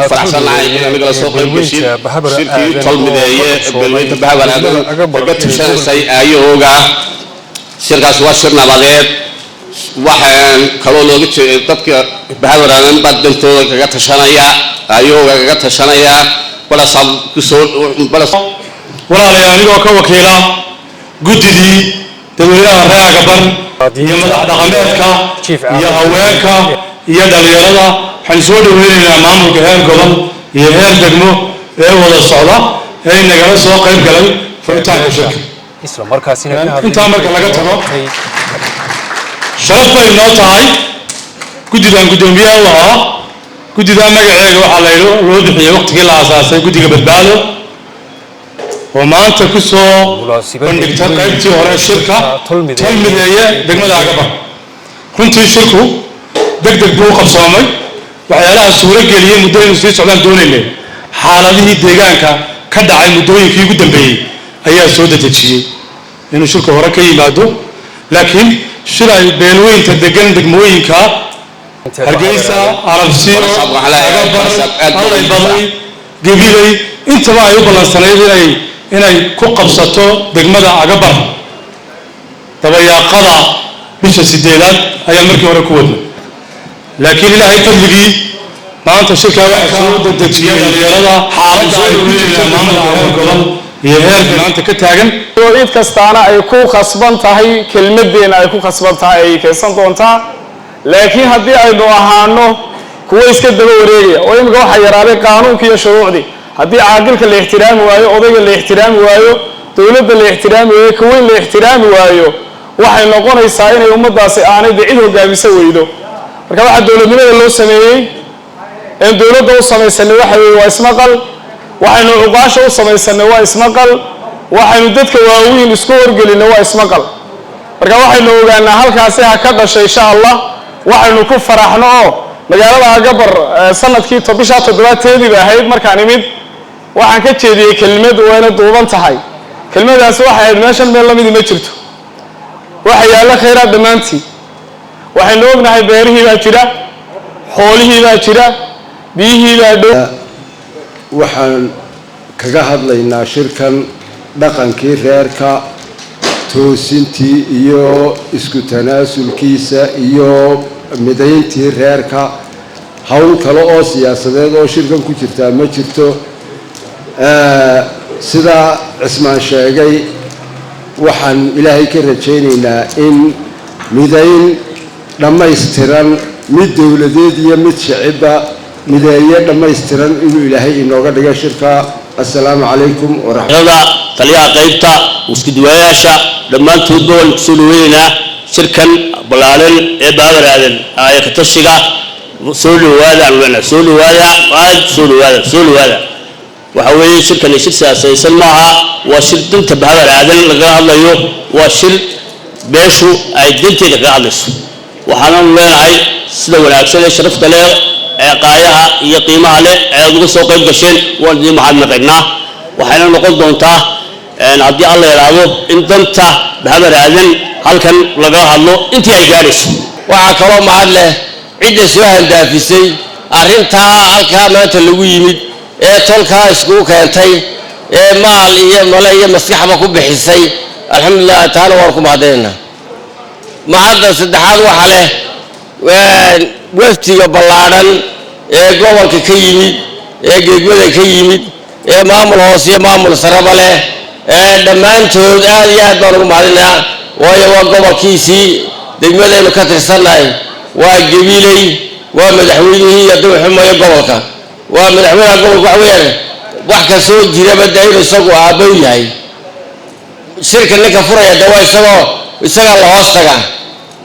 فرحنا إن نقول سوق البشير شركة طلمدية بالوين تبهوا على قبل تشان سي أيوجا شركة سواشرنا بعدين واحد كلو لقيت تبكي بهوا على بعد تو قعدت شنايا أيوجا قعدت شنايا ولا صاب كسول ولا ولا يعني وكوكيلا قددي تقولها رأي قبل يا مدحض غميرك يا هواك يا دليلة حنسود وين أمام الكهان قبل يهير دقمه ولا الصعدة هاي نجار سوق قريب قلبي فبتاع الشركة. إسلام مركزنا أنت عمرك لقيتها شرف النوت هاي قددان قدام بيا الله قددان ما قاعد وحلا يلو في وقت كلا أساسا قدي قبل باله وما أنت كسو عندك تقعد ورا الشركة تلميذية دقمة عقبة كنت الشركة دق بوق بصامي وعلى السورة قليل مدين وسيس على دون الليل حالته دقانك كدع المدوي في قدام بي أيها سودة تشي إنه الشركة ورا كي مادو لكن شرع بينوين تدقن دقموين كا هرجيسا عرب سير الله يبارك قبيلي أنت ما يبغى السنة inay ku qabsato degmada Agabar tabayaaqada bisha 8aad ayaa markii hore ku wadnay laakiin ilaahay fadligii maanta shirkada waxa soo dadajiyay dhalinyarada xaaladda ay ku jirto maamulka gobol iyo heerka maanta ka taagan cid kastaana ay ku khasban tahay kelmadeena ay ku khasban tahay ay keensan doontaa laakiin haddii aynu ahaano kuwa iska daba wareegaya oo imika waxa yaraaday qaanuunka iyo shuruucdii haddii caaqilka la ixtiraami waayo odayga la ixtiraami waayo dawladda la ixtiraami waayo kuweyn la ixtiraami waayo waxay noqonaysaa inay ummadaasi aanay cid hogaamisa weydo marka waxa dawladnimada loo sameeyay in dawladda u samaysanay waxa weeye waa ismaqal waxaynu uqaasha u samaysanay waa ismaqal waxaynu dadka waaweyn isku horgelinay waa ismaqal marka waxaynu ogaanaa halkaasi ha ka dhashay insha Allah waxaynu ku faraxno oo magaalada Agabar sanadkii bisha 7 ba ahayd markaan imid waxaan ka jeediyay kelmad wayna duuban tahay kelmadaas waxa ay meeshan meel lamid ma jirto waxa yaala khayraad dhamaantii waxaynu ognahay beerihii baa jira xoolihii baa jira biyihii baa dhow waxaan kaga hadlaynaa shirkan dhaqankii reerka toosintii iyo isku tanaasulkiisa iyo midayntii reerka hawl kale oo siyaasadeed oo shirkan ku jirta ma jirto sida Cismaan sheegay waxaan ilaahay ka rajaynaynaa in midayn dhammaystiran mid dawladeed iyo mid shacibba mideeye dhammaystiran inuu ilaahay inooga dhigo shirka assalaamu calaykum waraxmatullahi taliyaha qaybta isku duwayaasha dhammaantood baan ku soo dhaweynaa shirkan balaaran ee baabaraadin ay ka tashiga soo dhawaada waxa weeye shirkan shir siyaasaysan maaha waa shir dinta baabaraadin laga hadlayo waa shir beeshu ay dinteeda ka hadlayso waxaan leenahay sida wanaagsan ee sharafta leh ee qaayaha iyo qiimaha leh ee uga soo qayb gasheen waan idin mahadnaqaynaa waxayna noqon doontaa haddii alla yiraahdo in danta baabaraadin halkan laga hadlo intii ay gaarayso waxa kaloo mahad leh cid soo handaafisay arinta halka maanta lagu yimid ee tolka isku keentay ee maal iyo mala iyo maskaxba ku bixisay alxamdulillah taala war ku mahadayna mahadda saddexaad waxa leh waftiga ballaaran ee gobolka ka yimid ee geegwada ka yimid ee maamul hoos iyo maamul saraba leh ee dhammaantood aad iyo aad baan ugu mahadinaa waayo waa gobolkiisii degmadaynu ka tirsannahay waa gabiilay waa madaxweynihii iyo dowxumayo gobolka waa madaxweynaha gobolka waxa weeyaan wax ka soo jiraba dayro isagu aabow yahay shirka ninka furaya dawaa isaga la hoos taga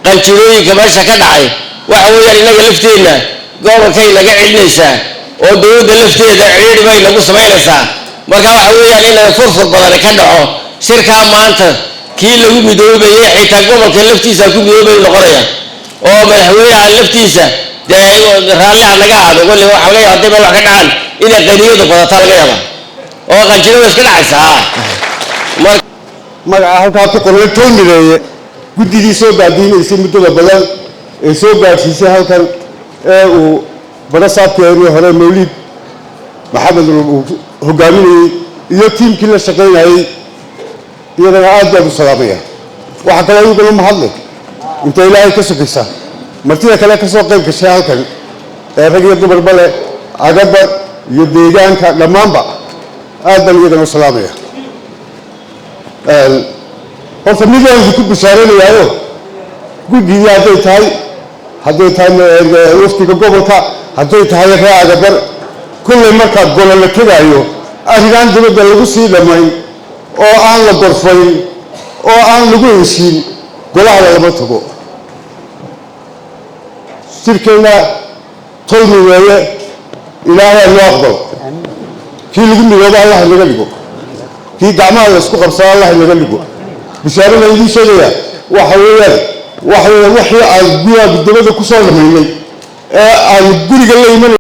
qanjirooyinka meesha ka dhacay waxa weeyaan inaga lafteena gobolkay naga celinaysaa oo dawladda lafteeda ciriiri bay nagu samaynaysaa marka waxa weeyaan in furfur badan ka dhaco shirka maanta kii lagu midoobayay xitaa gobolka laftiisa ku midoobay noqonaya oo madaxweynaha laftiisa raalliha naga aado wali waxa laga yaabaa meel wax ka dhacaan inay qaniyadu badata laga yaabaa oo qanjirada iska dhacaysaa magaca halkaa ku qoran tolmideeye guddidii soo baadiinaysay muddada badan ee soo gaadhsiisay halkan ee uu barasaabkeennii hore mawlid maxamed uu hogaaminayey iyo tiimkii la shaqaynayey iyadana aad baan u salaamaya waxaa kaloo iyaguna mahadle inta ilaahay ka sokaysa martida kale ka soo qayb gashay halkan ee rag iyo dumarba leh agaba iyo deegaanka dhammaanba aad baan iyagana u salaamaya horta mid waan idinku bishaaranayaayo guddigii hadday tahay waftiga gobolka hadday tahay ree agabar kullay markaad golo la tegaayo arrinaan dibadda lagu sii dhammayn oo aan la gorfayn oo aan lagu heshiin golahada lama tago shirkeenna tolmi weeye ilaahay loo aqbalo kii lagu midoobo allah inaga dhigo kii gacmaha la isku qabsado allah inaga dhigo bishaarana idiin sheegaya waxa weeyaan wixii aan gudabada ku soo dhamaynay ee aan guriga la iman